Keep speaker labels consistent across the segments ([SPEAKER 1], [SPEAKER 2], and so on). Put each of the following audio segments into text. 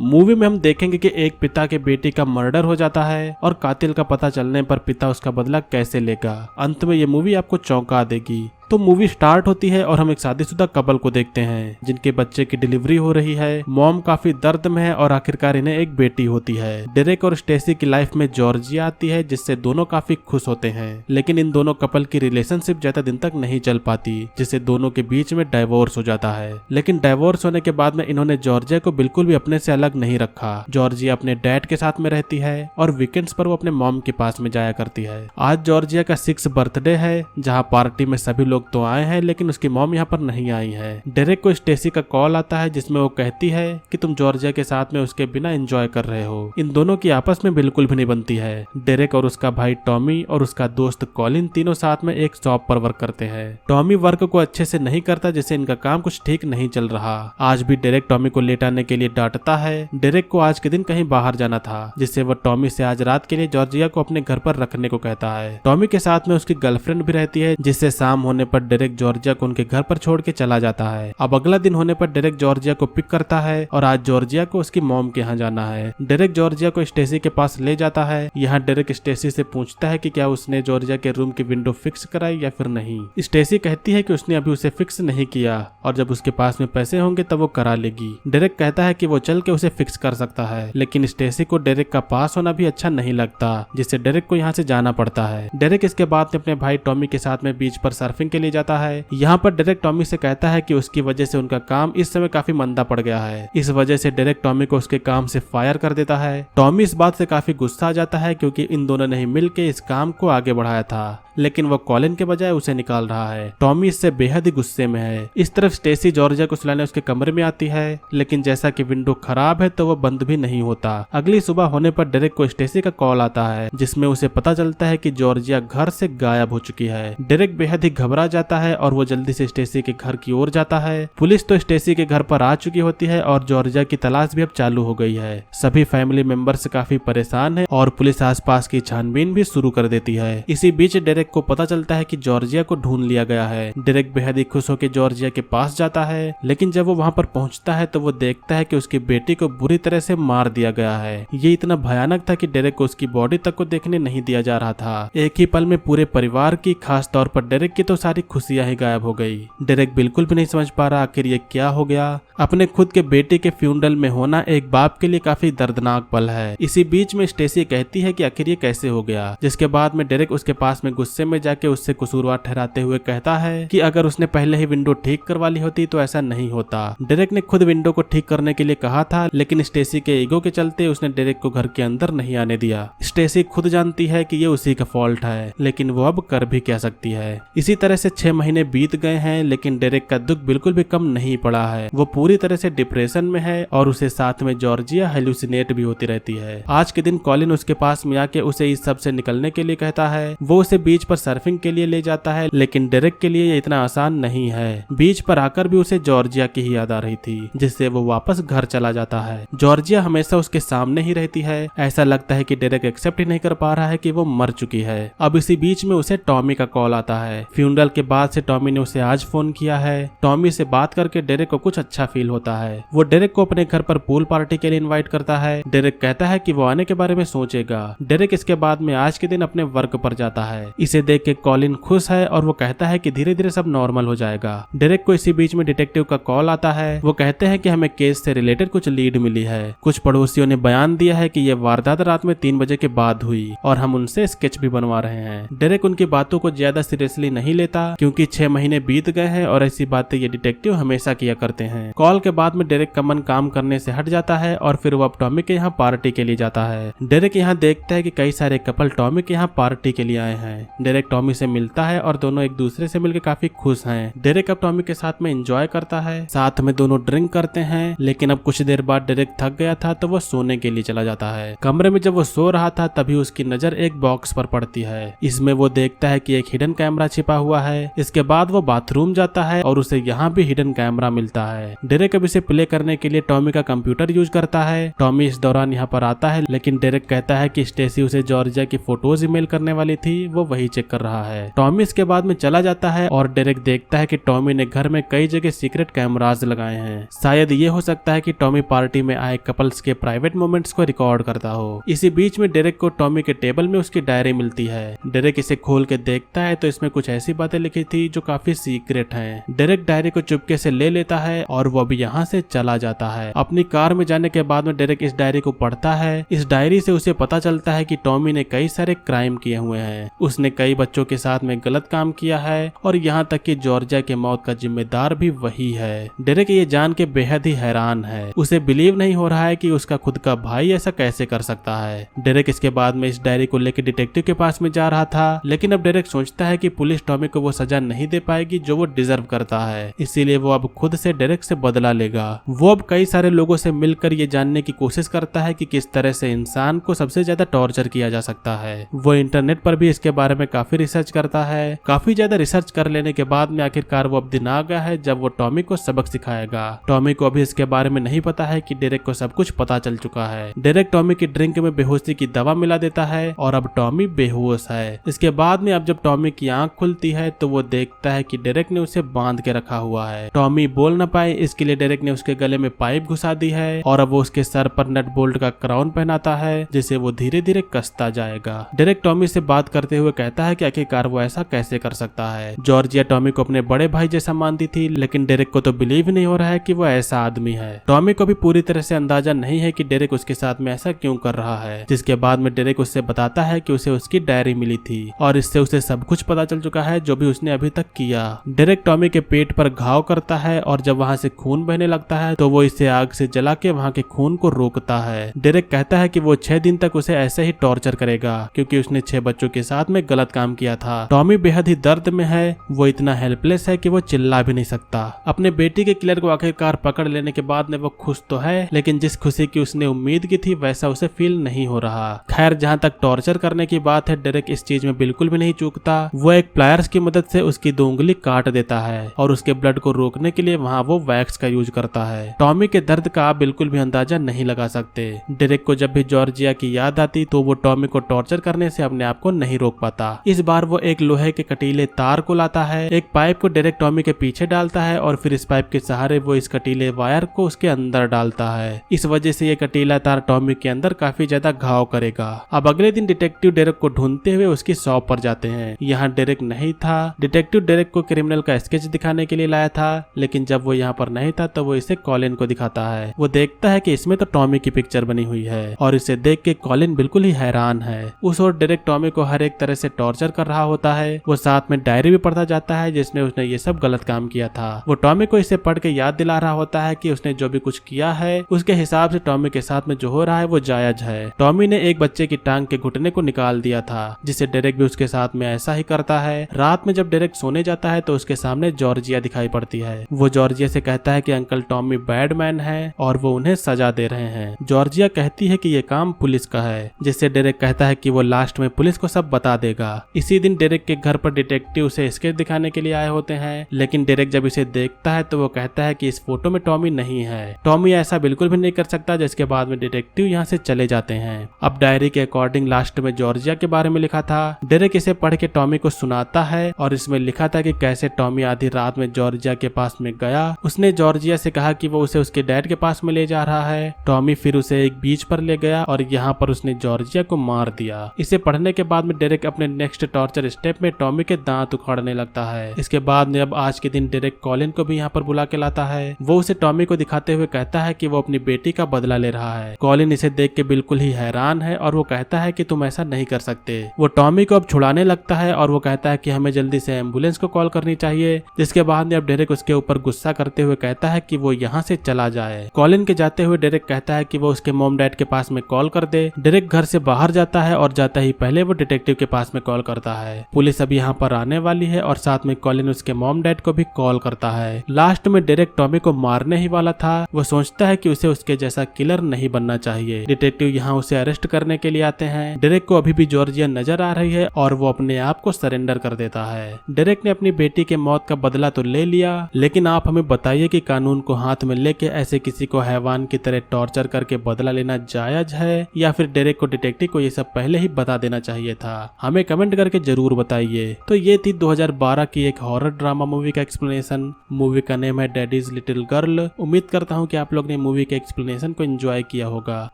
[SPEAKER 1] Movie में हम देखेंगे कि एक पिता के बेटे का मर्डर हो जाता है और कातिल का पता चलने पर पिता उसका बदला कैसे लेगा। अंत में ये मूवी आपको चौंका देगी। तो मूवी स्टार्ट होती है और हम एक शादीशुदा कपल को देखते हैं जिनके बच्चे की डिलीवरी हो रही है। मॉम काफी दर्द में है और आखिरकार इन्हें एक बेटी होती है। डेरेक और स्टेसी की लाइफ में जॉर्जिया आती है जिससे दोनों काफी खुश होते हैं, लेकिन इन दोनों कपल की रिलेशनशिप ज्यादा दिन तक नहीं चल पाती जिससे दोनों के बीच में डाइवोर्स हो जाता है। लेकिन डाइवोर्स होने के बाद में इन्होंने जॉर्जिया को बिल्कुल भी अपने से अलग नहीं रखा। जॉर्जिया अपने डैड के साथ में रहती है और वीकेंड्स पर वो अपने मॉम के पास में जाया करती है। आज जॉर्जिया का 6th बर्थडे है जहाँ पार्टी में सभी लोग तो आए हैं लेकिन उसकी मॉम यहाँ पर नहीं आई है। डेरेक को स्टेसी का कॉल आता है जिसमें वो कहती है कि तुम जॉर्जिया के साथ में उसके बिना एंजॉय कर रहे हो। इन दोनों की आपस में बिल्कुल भी नहीं बनती है। डेरेक और उसका भाई टॉमी और उसका दोस्त कॉलिन तीनों साथ में एक शॉप पर वर्क करते हैं। टॉमी वर्क को अच्छे से नहीं करता जिससे इनका काम कुछ ठीक नहीं चल रहा। आज भी डेरेक टॉमी को लेट आने के लिए डांटता है। डेरेक को आज के दिन कहीं बाहर जाना था जिससे वह टॉमी से आज रात के लिए जॉर्जिया को अपने घर पर रखने को कहता है। टॉमी के साथ में उसकी गर्लफ्रेंड भी रहती है जिससे शाम होने पर डेरेक जॉर्जिया को उनके घर पर छोड़ के चला जाता है। अब अगला दिन होने पर डेरेक जॉर्जिया को पिक करता है और आज जॉर्जिया को उसकी मॉम के यहाँ जाना है। डेरेक जॉर्जिया को स्टेसी के पास ले जाता है। यहाँ डेरेक स्टेसी से पूछता है कि क्या उसने जॉर्जिया के रूम की विंडो फिक्स कराई या फिर नहीं। स्टेसी कहती है कि उसने अभी उसे फिक्स नहीं किया और जब उसके पास में पैसे होंगे तब वो करा लेगी। डेरेक कहता है कि वो चल के उसे फिक्स कर सकता है, लेकिन स्टेसी को डेरेक का पास होना भी अच्छा नहीं लगता जिससे डेरेक को यहाँ से जाना पड़ता है। डेरेक इसके बाद में अपने भाई टॉमी के साथ में बीच पर सर्फिंग के लिए जाता है। यहाँ पर डेरेक टॉमी से कहता है कि उसकी वजह से उनका काम इस समय काफी मंदा पड़ गया है। इस वजह से डेरेक टॉमी को उसके काम से फायर कर देता है। टॉमी इस बात से काफी गुस्सा आ जाता है क्योंकि इन दोनों ने ही मिलकर इस काम को आगे बढ़ाया था, लेकिन वो कॉलिन के बजाय उसे निकाल रहा है। टॉमी इससे बेहद ही गुस्से में है। इस तरफ स्टेसी जॉर्जिया को सुलाने उसके कमरे में आती है, लेकिन जैसा कि विंडो खराब है तो वो बंद भी नहीं होता। अगली सुबह होने पर डेरेक को स्टेसी का कॉल आता है जिसमें उसे पता चलता है कि जॉर्जिया घर से गायब हो चुकी है। डेरेक बेहद ही घबरा जाता है और वो जल्दी से स्टेसी के घर की ओर जाता है। पुलिस तो स्टेसी के घर पर आ चुकी होती है और जॉर्जिया की तलाश भी अब चालू हो गई है। सभी फैमिली मेंबर्स काफी परेशान है और पुलिस आसपास की छानबीन भी शुरू कर देती है। इसी बीच डेरेक को पता चलता है कि जॉर्जिया को ढूंढ लिया गया है। डेरेक बेहद ही खुश होकर जॉर्जिया के पास जाता है, लेकिन जब वो वहां पर पहुंचता है तो वो देखता है कि उसकी बेटी को बुरी तरह से मार दिया गया है। ये इतना भयानक था कि डेरेक को उसकी बॉडी तक को देखने नहीं दिया जा रहा था। एक ही पल में पूरे परिवार की, खास तौर पर डेरेक की तो सारी खुशियां ही गायब हो गई। डेरेक बिल्कुल भी नहीं समझ पा रहा आखिर ये क्या हो गया। अपने खुद के बेटे के फ्यूनरल में होना एक बाप के लिए काफी दर्दनाक पल है। इसी बीच में स्टेसी कहती है कि आखिर ये कैसे हो गया, जिसके बाद में डेरेक उसके पास में गुस्से में जाके उससे कसूरवार ठहराते हुए कहता है कि अगर उसने पहले ही विंडो ठीक करवा ली होती तो ऐसा नहीं होता। डेरेक ने खुद विंडो को ठीक करने के लिए कहा था, लेकिन स्टेसी के ईगो के चलते उसने डेरेक को घर के अंदर नहीं आने दिया। स्टेसी खुद जानती है कि ये उसी का फॉल्ट है, लेकिन वो अब कर भी क्या सकती है। इसी तरह से 6 महीने बीत गए हैं, लेकिन डेरेक का दुख बिल्कुल भी कम नहीं पड़ा है। वो पूरी तरह से डिप्रेशन में है और उसे साथ में जॉर्जिया हेलुसिनेट भी होती रहती है। आज के दिन कॉलिन उसके पास में आके उसे इस सब से निकलने के लिए कहता है। वो उसे बीच पर सर्फिंग के लिए ले जाता है, लेकिन डेरेक के लिए ये इतना आसान नहीं है। बीच पर आकर भी उसे जॉर्जिया की ही याद आ रही थी, जिससे वो वापस घर चला जाता है। जॉर्जिया हमेशा उसके सामने ही रहती है। ऐसा लगता है कि डेरेक एक्सेप्ट ही नहीं कर पा रहा है कि वो मर चुकी है। अब इसी बीच में उसे टॉमी का कॉल आता है। फ्यूनरल के बाद से टॉमी ने उसे आज फोन किया है। टॉमी से बात करके डेरेक को कुछ अच्छा फील होता है। वो डेरेक को अपने घर पर पूल पार्टी के लिए इनवाइट करता है। डेरेक कहता है कि वो आने के बारे में सोचेगा। डेरेक इसके बाद में आज के दिन अपने वर्क पर जाता है। इसे देख के कॉलिन खुश है और वो कहता है कि धीरे धीरे सब नॉर्मल हो जाएगा। डेरेक को इसी बीच में डिटेक्टिव का कॉल आता है। वो कहते हैं कि हमें केस से रिलेटेड कुछ लीड मिली है। कुछ पड़ोसियों ने बयान दिया है कि ये वारदात रात में 3 बजे के बाद हुई और हम उनसे स्केच भी बनवा रहे हैं। डेरेक उनकी बातों को ज्यादा सीरियसली नहीं लेता क्योंकि 6 महीने बीत गए हैं और ऐसी बातें ये डिटेक्टिव हमेशा किया करते हैं। कॉल के बाद में डेरेक का मन काम करने से हट जाता है और फिर वो अब टॉमी के यहाँ पार्टी के लिए जाता है। डेरेक यहाँ देखता है कि कई सारे कपल टॉमी के यहाँ पार्टी के लिए आए हैं। डेरेक टॉमी से मिलता है और दोनों एक दूसरे से मिलकर काफी खुश हैं। डेरेक अब टॉमी के साथ में एंजॉय करता है। साथ में दोनों ड्रिंक करते हैं, लेकिन अब कुछ देर बाद डेरेक थक गया था तो वो सोने के लिए चला जाता है। कमरे में जब वो सो रहा था तभी उसकी नजर एक बॉक्स पर पड़ती है। इसमें वो देखता है कि एक हिडन कैमरा छिपा हुआ है। इसके बाद वो बाथरूम जाता है और उसे यहाँ भी हिडन कैमरा मिलता है। डेरेक अब इसे प्ले करने के लिए टॉमी का कंप्यूटर यूज करता है। टॉमी इस दौरान यहाँ पर आता है, लेकिन डेरेक कहता है कि स्टेसी उसे जॉर्जिया की फोटोज ईमेल करने वाली थी, वो वही चेक कर रहा है। टॉमी इसके बाद में चला जाता है और डेरेक देखता है कि टॉमी ने घर में कई जगह सीक्रेट कैमरास लगाए हैं। शायद ये हो सकता है कि टॉमी पार्टी में आए कपल्स के प्राइवेट मोमेंट्स को रिकॉर्ड करता हो। इसी बीच में डेरेक को टॉमी के टेबल में उसकी डायरी मिलती है। डेरेक इसे खोल के देखता है तो इसमें कुछ ऐसी बातें लिखी थी जो काफी सीक्रेट हैं। डेरेक डायरी को चुपके से ले लेता है और वो भी यहाँ से चला जाता है। अपनी कार में जाने के बाद में डेरेक इस डायरी को पढ़ता है। इस डायरी से उसे पता चलता है कि टॉमी ने कई सारे क्राइम किए हुए हैं। उसने कई बच्चों के साथ में गलत काम किया है और यहाँ तक कि जॉर्जिया के मौत का जिम्मेदार भी वही है। डेरेक ये जान के बेहद ही हैरान है। उसे बिलीव नहीं हो रहा है कि उसका खुद का भाई ऐसा कैसे कर सकता है। डेरेक इसके बाद में इस डायरी को लेकर डिटेक्टिव के पास में जा रहा था, लेकिन अब डेरेक सोचता है कि पुलिस टॉमी को वो सजा नहीं दे पाएगी जो वो डिजर्व करता है, इसीलिए वो अब खुद से डेरेक से बदला लेगा। वो अब कई सारे लोगों से मिलकर ये जानने की कोशिश करता है कि किस तरह से इंसान को सबसे ज्यादा टॉर्चर किया जा सकता है। वो इंटरनेट पर भी इसके बारे में काफी रिसर्च करता है। काफी ज्यादा रिसर्च कर लेने के बाद में आखिरकार वो अब दिन आ गया है जब वो टॉमी को सबक सिखाएगा। टॉमी को अभी इसके बारे में नहीं पता है कि डेरेक को सब कुछ पता चल चुका है। डेरेक टॉमी की ड्रिंक में बेहोशी की दवा मिला देता है और अब टॉमी बेहोश है। इसके बाद में अब जब टॉमी की आंख खुलती है तो वो देखता है कि डेरेक ने उसे बांध के रखा हुआ है। टॉमी बोल न पाए इसके लिए डेरेक ने उसके गले में पाइप घुसा दी है और अब वो उसके सर पर नट बोल्ट का क्राउन पहनाता है जिसे वो धीरे धीरे कसता जाएगा। डेरेक टॉमी से बात करते हुए कहता है कि आखिरकार वो ऐसा कैसे कर सकता है। जॉर्जिया टॉमी को अपने बड़े भाई जैसा मानती थी, लेकिन डेरेक को तो बिलीव नहीं हो रहा है कि वो ऐसा आदमी है। टॉमी को भी पूरी तरह से अंदाजा नहीं है कि डेरेक उसके साथ में ऐसा क्यों कर रहा है। जिसके बाद में डेरेक उससे बताता है कि उसे उसकी डायरी मिली थी और इससे उसे सब कुछ पता चल चुका है जो भी उसने अभी तक किया। डेरेक टॉमी के पेट पर घाव करता है और जब वहाँ से खून बहने लगता है तो वो इसे आग से जला के वहाँ के खून को रोकता है। डेरेक कहता है कि वो 6 दिन तक उसे ऐसे ही टॉर्चर करेगा क्योंकि उसने 6 बच्चों के साथ में गलत काम किया था। टॉमी बेहद ही दर्द में है। वो इतना हेल्पलेस है कि वो चिल्ला भी नहीं सकता। अपने बेटी के किलर को आखिरकार पकड़ लेने के बाद में वो खुश तो है, लेकिन जिस खुशी की उसने उम्मीद की थी वैसा उसे फील नहीं हो रहा। खैर, जहाँ तक टॉर्चर करने की बात है, डेरेक इस चीज में बिल्कुल भी नहीं चूकता। वो एक प्लायर्स की मदद से उसकी 2 उंगली काट देता है और उसके ब्लड को रोकने के लिए वहाँ वो वैक्स का यूज करता है। टॉमी के दर्द का आप बिल्कुल भी अंदाजा नहीं लगा सकते। डेरेक को जब भी जॉर्जिया की याद आती तो वो टॉमी को टॉर्चर करने से अपने आप को नहीं रोक पाता। इस बार वो एक लोहे के कटीले तार को लाता है। एक पाइप को डेरेक टॉमी के पीछे डालता है और फिर इस पाइप के सहारे वो इस कटीले वायर को उसके अंदर डालता है। इस वजह से ये कटीला तार टॉमी के अंदर काफी ज्यादा घाव करेगा। अब अगले दिन डिटेक्टिव डेरेक को ढूंढते हुए उसकी शॉप पर जाते हैं। यहाँ डेरेक नहीं था। डिटेक्टिव डेरेक को क्रिमिनल का स्केच दिखाने के लिए लाया था, लेकिन जब वो यहाँ पर नहीं था तो वो इसे कॉलिन को दिखाता है। वो देखता है कि इसमें तो टॉमी की पिक्चर बनी हुई है और इसे देख के कॉलिन बिल्कुल ही हैरान है। उस और डेरेक टॉमी को हर एक तरह से टॉर्चर कर रहा होता है। वो साथ में डायरी भी पढ़ता जाता है जिसमें उसने ये सब गलत काम किया था। वो टॉमी को इसे पढ़ के याद दिला रहा होता है कि उसने जो भी कुछ किया है उसके हिसाब से टॉमी के साथ में जो हो रहा है वो जायज है। टॉमी ने एक बच्चे की टांग के घुटने को निकाल दिया था, जिसे डेरेक भी उसके साथ में ऐसा ही करता है। रात में जब डेरेक सोने जाता है तो उसके सामने जॉर्जिया दिखाई पड़ती है। वो जॉर्जिया से कहता है कि अंकल टॉमी बैड मैन है और वो उन्हें सजा दे रहे हैं। जॉर्जिया कहती है कि ये काम पुलिस का है, जिससे डेरेक कहता है कि वो लास्ट में पुलिस को सब बता देगा। इसी दिन डेरेक के घर पर डिटेक्टिव उसे स्केच दिखाने के लिए आए होते हैं, लेकिन डेरेक जब इसे देखता है तो वो कहता है कि इस फोटो में टॉमी नहीं है। टॉमी ऐसा बिल्कुल भी नहीं कर सकता, जिसके बाद में डिटेक्टिव यहाँ से चले जाते हैं। अब डायरी के अकॉर्डिंग लास्ट में जॉर्जिया के बारे में लिखा था। डेरेक इसे पढ़ के टॉमी को सुनाता है और इसमें लिखा था कि कैसे टॉमी आधी रात में जॉर्जिया के पास में गया। उसने जॉर्जिया से कहा कि वो उसे उसके डैड के पास में ले जा रहा है। टॉमी फिर उसे एक बीच पर ले गया और यहाँ पर उसने जॉर्जिया को मार दिया। इसे पढ़ने के बाद में डेरेक अपने नेक्स्ट टॉर्चर स्टेप में टॉमी के दांत उखाड़ने लगता है। इसके बाद में अब आज के दिन डेरेक कॉलिन को भी यहाँ पर बुला के लाता है। वो उसे टॉमी को दिखाते हुए कहता है कि वो अपनी बेटी का बदला ले रहा है। कॉलिन इसे देख के बिल्कुल ही हैरान है और वो कहता है कि तुम ऐसा नहीं कर सकते। वो टॉमी को अब छुड़ाने लगता है और वो कहता है कि हमें जल्दी से एम्बुलेंस को कॉल करनी चाहिए। जिसके बाद में अब डेरेक उसके ऊपर गुस्सा करते हुए कहता है कि वो यहाँ से चला जाए। कॉलिन के जाते हुए डेरेक कहता है कि वो उसके मॉम डैड के पास में कॉल कर दे। डेरेक घर से बाहर जाता है और जाता ही पहले वो डिटेक्टिव के पास में कॉल करता है। पुलिस अब यहाँ पर आने वाली है और साथ में कॉलिन उसके मॉम डैड को भी कॉल करता है। लास्ट में डेरेक टॉमी को मारने ही वाला था। वो सोचता है कि उसे उसके जैसा किलर नहीं बनना चाहिए। डिटेक्टिव यहाँ उसे अरेस्ट करने के लिए आते हैं। डेरेक को अभी भी जॉर्जिया नजर आ रही है और वो अपने आप को सरेंडर कर देता है। डेरेक ने अपनी बेटी के मौत का बदला तो ले लिया, लेकिन आप हमें बताइए कि कानून को हाथ में लेके ऐसे किसी को हैवान की तरह टॉर्चर करके बदला लेना जायज है या फिर डेरेक को डिटेक्टिव को ये सब पहले ही बता देना चाहिए था। हमें कमेंट कमेंट करके जरूर बताइए। तो ये थी 2012 की एक हॉरर ड्रामा मूवी का एक्सप्लेनेशन। मूवी का नेम है डैडीज लिटिल गर्ल। उम्मीद करता हूँ कि आप लोग ने मूवी के एक्सप्लेनेशन को एंजॉय किया होगा।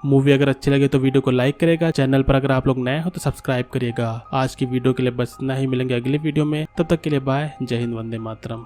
[SPEAKER 1] मूवी अगर अच्छी लगे तो वीडियो को लाइक करेगा, चैनल पर अगर आप लोग नए हो तो सब्सक्राइब करिएगा। आज की वीडियो के लिए बस इतना ही, मिलेंगे अगली वीडियो में, तब तक के लिए बाय, जय हिंद, वंदे मातरम।